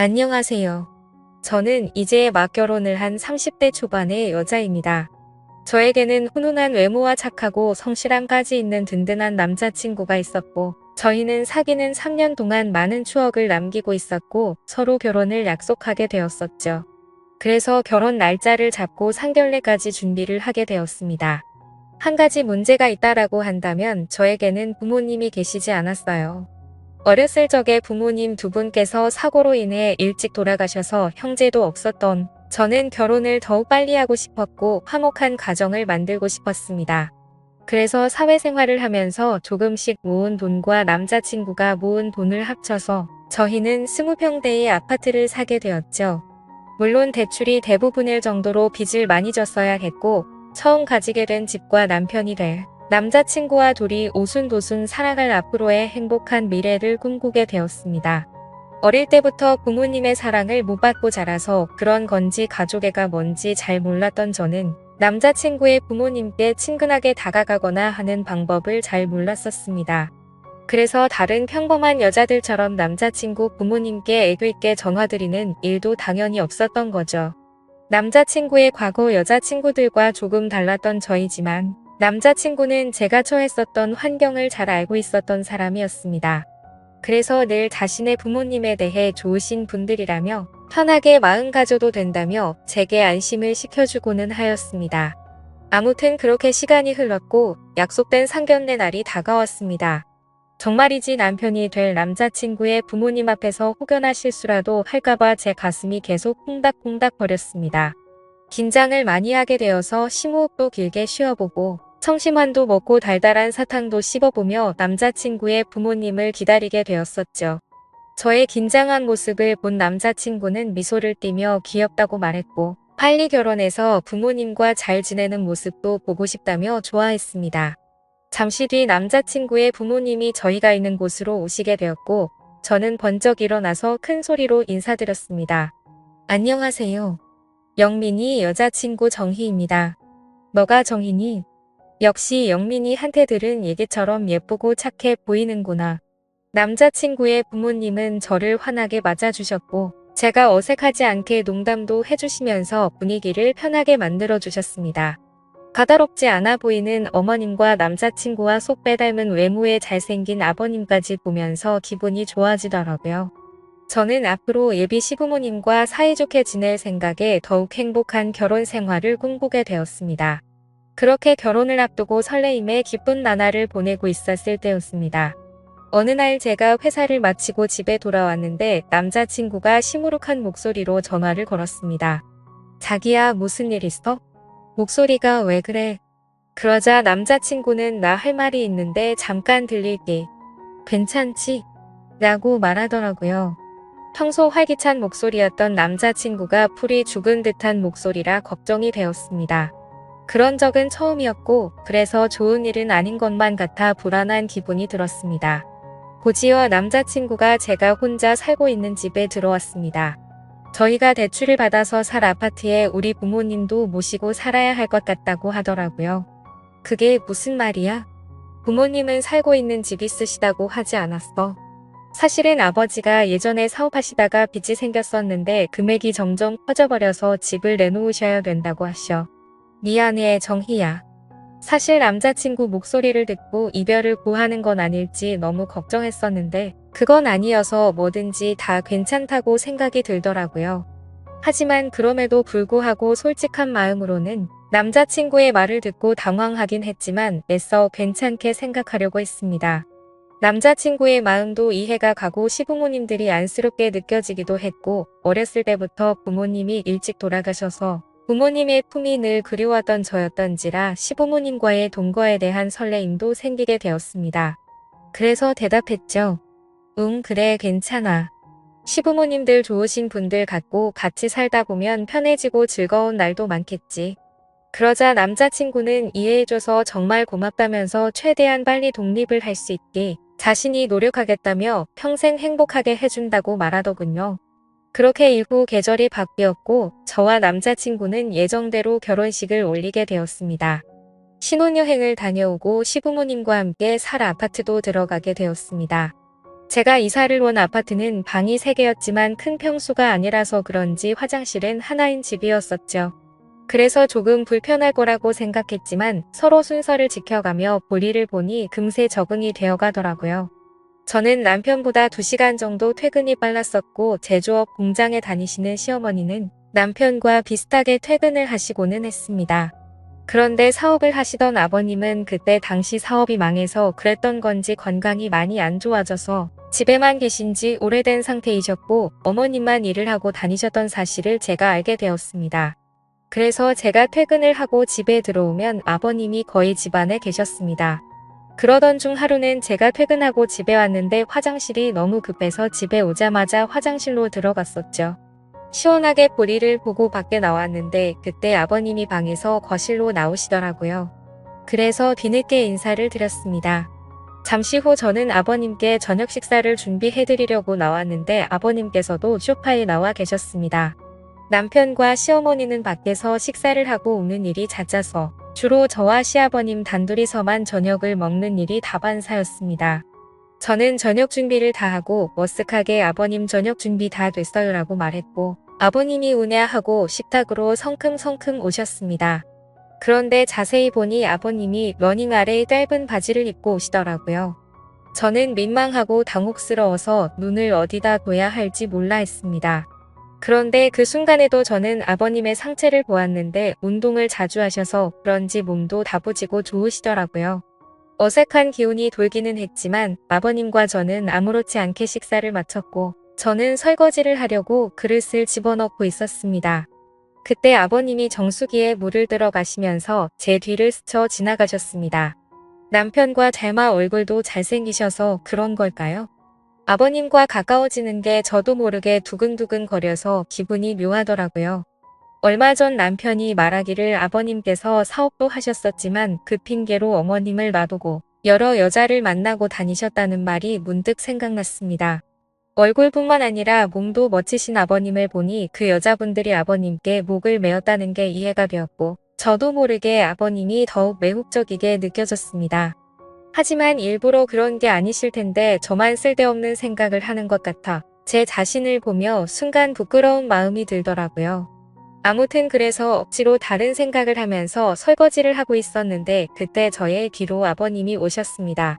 안녕하세요. 저는 이제 막 결혼을 한 30대 초반의 여자입니다. 저에게는 훈훈한 외모와 착하고 성실함까지 있는 든든한 남자친구가 있었고, 저희는 사귀는 3년 동안 많은 추억을 남기고 있었고, 서로 결혼을 약속하게 되었었죠. 그래서 결혼 날짜를 잡고 상견례까지 준비를 하게 되었습니다. 한 가지 문제가 있다라고 한다면 저에게는 부모님이 계시지 않았어요. 어렸을 적에 부모님 두 분께서 사고로 인해 일찍 돌아가셔서 형제도 없었던 저는 결혼을 더욱 빨리 하고 싶었고 화목한 가정을 만들고 싶었습니다. 그래서 사회생활을 하면서 조금씩 모은 돈과 남자친구가 모은 돈을 합쳐서 저희는 20평대의 아파트를 사게 되었죠. 물론 대출이 대부분일 정도로 빚을 많이 졌어야 했고 처음 가지게 된 집과 남편이 될 남자친구와 둘이 오순도순 살아갈 앞으로의 행복한 미래를 꿈꾸게 되었습니다. 어릴 때부터 부모님의 사랑을 못 받고 자라서 그런 건지 가족애가 뭔지 잘 몰랐던 저는 남자친구의 부모님께 친근하게 다가가거나 하는 방법을 잘 몰랐었습니다. 그래서 다른 평범한 여자들처럼 남자친구 부모님께 애교 있게 전화드리는 일도 당연히 없었던 거죠. 남자친구의 과거 여자친구들과 조금 달랐던 저이지만 남자친구는 제가 처했었던 환경을 잘 알고 있었던 사람이었습니다. 그래서 늘 자신의 부모님에 대해 좋으신 분들이라며 편하게 마음 가져도 된다며 제게 안심을 시켜주고는 하였습니다. 아무튼 그렇게 시간이 흘렀고 약속된 상견례 날이 다가왔습니다. 정말이지 남편이 될 남자친구의 부모님 앞에서 혹여나 실수라도 할까봐 제 가슴이 계속 콩닥콩닥 거렸습니다. 긴장을 많이 하게 되어서 심호흡도 길게 쉬어보고 청심환도 먹고 달달한 사탕도 씹어보며 남자친구의 부모님을 기다리게 되었었죠. 저의 긴장한 모습을 본 남자친구는 미소를 띠며 귀엽다고 말했고 빨리 결혼해서 부모님과 잘 지내는 모습도 보고 싶다며 좋아했습니다. 잠시 뒤 남자친구의 부모님이 저희가 있는 곳으로 오시게 되었고 저는 번쩍 일어나서 큰 소리로 인사드렸습니다. 안녕하세요. 영민이 여자친구 정희입니다. 너가 정희니? 역시 영민이한테 들은 얘기처럼 예쁘고 착해 보이는구나. 남자친구의 부모님은 저를 환하게 맞아주셨고 제가 어색하지 않게 농담도 해주시면서 분위기를 편하게 만들어주셨습니다. 까다롭지 않아 보이는 어머님과 남자친구와 속 빼닮은 외모에 잘생긴 아버님까지 보면서 기분이 좋아지더라고요. 저는 앞으로 예비 시부모님과 사이좋게 지낼 생각에 더욱 행복한 결혼 생활을 꿈꾸게 되었습니다. 그렇게 결혼을 앞두고 설레임에 기쁜 나날을 보내고 있었을 때였습니다. 어느 날 제가 회사를 마치고 집에 돌아왔는데 남자친구가 시무룩한 목소리로 전화를 걸었습니다. 자기야, 무슨 일 있어? 목소리가 왜 그래? 그러자 남자친구는 나 할 말이 있는데 잠깐 들릴게. 괜찮지? 라고 말하더라고요. 평소 활기찬 목소리였던 남자친구가 풀이 죽은 듯한 목소리라 걱정이 되었습니다. 그런 적은 처음이었고 그래서 좋은 일은 아닌 것만 같아 불안한 기분이 들었습니다. 곧이어 남자친구가 제가 혼자 살고 있는 집에 들어왔습니다. 저희가 대출을 받아서 살 아파트에 우리 부모님도 모시고 살아야 할 것 같다고 하더라고요. 그게 무슨 말이야? 부모님은 살고 있는 집 있으시다고 하지 않았어. 사실은 아버지가 예전에 사업하시다가 빚이 생겼었는데 금액이 점점 커져버려서 집을 내놓으셔야 된다고 하셔. 미안해, 정희야. 사실 남자친구 목소리를 듣고 이별을 고하는 건 아닐지 너무 걱정했었는데 그건 아니어서 뭐든지 다 괜찮다고 생각이 들더라고요. 하지만 그럼에도 불구하고 솔직한 마음으로는 남자친구의 말을 듣고 당황하긴 했지만 애써 괜찮게 생각하려고 했습니다. 남자친구의 마음도 이해가 가고 시부모님들이 안쓰럽게 느껴지기도 했고 어렸을 때부터 부모님이 일찍 돌아가셔서 부모님의 품이 늘 그리웠던 저였던지라 시부모님과의 동거에 대한 설레임도 생기게 되었습니다. 그래서 대답했죠. 응, 그래, 괜찮아. 시부모님들 좋으신 분들 같고 같이 살다 보면 편해지고 즐거운 날도 많겠지. 그러자 남자친구는 이해해줘서 정말 고맙다면서 최대한 빨리 독립을 할 수 있게 자신이 노력하겠다며 평생 행복하게 해준다고 말하더군요. 그렇게 이후 계절이 바뀌었고 저와 남자친구는 예정대로 결혼식을 올리게 되었습니다. 신혼여행을 다녀오고 시부모님과 함께 살 아파트도 들어가게 되었습니다. 제가 이사를 온 아파트는 방이 3개였지만 큰 평수가 아니라서 그런지 화장실은 하나인 집이었었죠. 그래서 조금 불편할 거라고 생각했지만 서로 순서를 지켜가며 볼일을 보니 금세 적응이 되어 가더라고요. 저는 남편보다 2시간 정도 퇴근이 빨랐었고 제조업 공장에 다니시는 시어머니는 남편과 비슷하게 퇴근을 하시고는 했습니다. 그런데 사업을 하시던 아버님은 그때 당시 사업이 망해서 그랬던 건지 건강이 많이 안 좋아져서 집에만 계신 지 오래된 상태이셨고 어머님만 일을 하고 다니셨던 사실을 제가 알게 되었습니다. 그래서 제가 퇴근을 하고 집에 들어오면 아버님이 거의 집안에 계셨습니다. 그러던 중 하루는 제가 퇴근하고 집에 왔는데 화장실이 너무 급해서 집에 오자마자 화장실로 들어갔었죠. 시원하게 볼일을 보고 밖에 나왔는데 그때 아버님이 방에서 거실로 나오시더라고요. 그래서 뒤늦게 인사를 드렸습니다. 잠시 후 저는 아버님께 저녁 식사를 준비해드리려고 나왔는데 아버님께서도 소파에 나와 계셨습니다. 남편과 시어머니는 밖에서 식사를 하고 오는 일이 잦아서 주로 저와 시아버님 단둘이서만 저녁을 먹는 일이 다반사였습니다. 저는 저녁 준비를 다 하고 머쓱하게 아버님 저녁 준비 다 됐어요라고 말했고 아버님이 우냐 하고 식탁으로 성큼성큼 오셨습니다. 그런데 자세히 보니 아버님이 러닝 아래에 짧은 바지를 입고 오시더라고요. 저는 민망하고 당혹스러워서 눈을 어디다 둬야 할지 몰라 했습니다. 그런데 그 순간에도 저는 아버님의 상체를 보았는데 운동을 자주 하셔서 그런지 몸도 다부지고 좋으시더라고요. 어색한 기운이 돌기는 했지만 아버님과 저는 아무렇지 않게 식사를 마쳤고 저는 설거지를 하려고 그릇을 집어넣고 있었습니다. 그때 아버님이 정수기에 물을 들어 가시면서 제 뒤를 스쳐 지나가셨습니다. 남편과 닮아 얼굴도 잘생기셔서 그런 걸까요? 아버님과 가까워지는 게 저도 모르게 두근두근 거려서 기분이 묘하더라고요. 얼마 전 남편이 말하기를 아버님께서 사업도 하셨었지만 그 핑계로 어머님을 놔두고 여러 여자를 만나고 다니셨다는 말이 문득 생각났습니다. 얼굴뿐만 아니라 몸도 멋지신 아버님을 보니 그 여자분들이 아버님께 목을 메었다는 게 이해가 되었고 저도 모르게 아버님이 더욱 매혹적이게 느껴졌습니다. 하지만 일부러 그런 게 아니실 텐데 저만 쓸데없는 생각을 하는 것 같아 제 자신을 보며 순간 부끄러운 마음이 들더라고요. 아무튼 그래서 억지로 다른 생각을 하면서 설거지를 하고 있었는데 그때 저의 뒤로 아버님이 오셨습니다.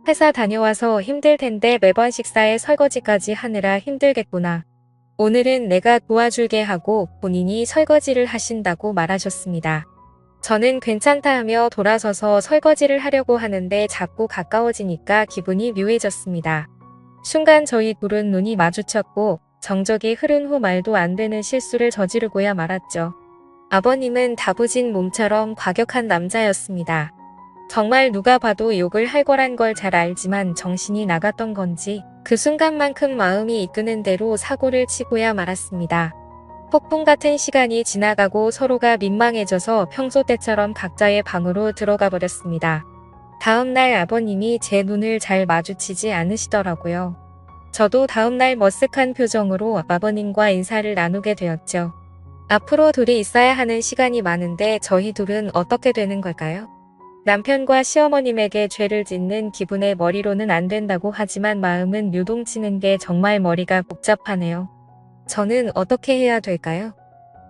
회사 다녀와서 힘들 텐데 매번 식사에 설거지까지 하느라 힘들겠구나. 오늘은 내가 도와줄게 하고 본인이 설거지를 하신다고 말하셨습니다. 저는 괜찮다 하며 돌아서서 설거지를 하려고 하는데 자꾸 가까워지니까 기분이 묘해졌습니다. 순간 저희 둘은 눈이 마주쳤고 정적이 흐른 후 말도 안 되는 실수를 저지르고야 말았죠. 아버님은 다부진 몸처럼 과격한 남자였습니다. 정말 누가 봐도 욕을 할 거란 걸 잘 알지만 정신이 나갔던 건지 그 순간만큼 마음이 이끄는 대로 사고를 치고야 말았습니다. 폭풍 같은 시간이 지나가고 서로가 민망해져서 평소 때처럼 각자의 방으로 들어가 버렸습니다. 다음 날 아버님이 제 눈을 잘 마주치지 않으시더라고요. 저도 다음 날 머쓱한 표정으로 아버님과 인사를 나누게 되었죠. 앞으로 둘이 있어야 하는 시간이 많은데 저희 둘은 어떻게 되는 걸까요? 남편과 시어머님에게 죄를 짓는 기분에 머리로는 안 된다고 하지만 마음은 요동치는 게 정말 머리가 복잡하네요. 저는 어떻게 해야 될까요?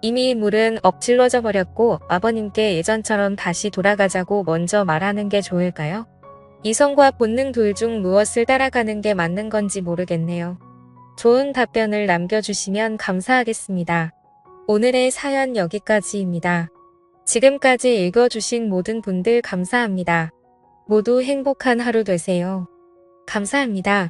이미 물은 엎질러져 버렸고 아버님께 예전처럼 다시 돌아가자고 먼저 말하는 게 좋을까요? 이성과 본능 둘 중 무엇을 따라가는 게 맞는 건지 모르겠네요. 좋은 답변을 남겨주시면 감사하겠습니다. 오늘의 사연 여기까지입니다. 지금까지 읽어주신 모든 분들 감사합니다. 모두 행복한 하루 되세요. 감사합니다.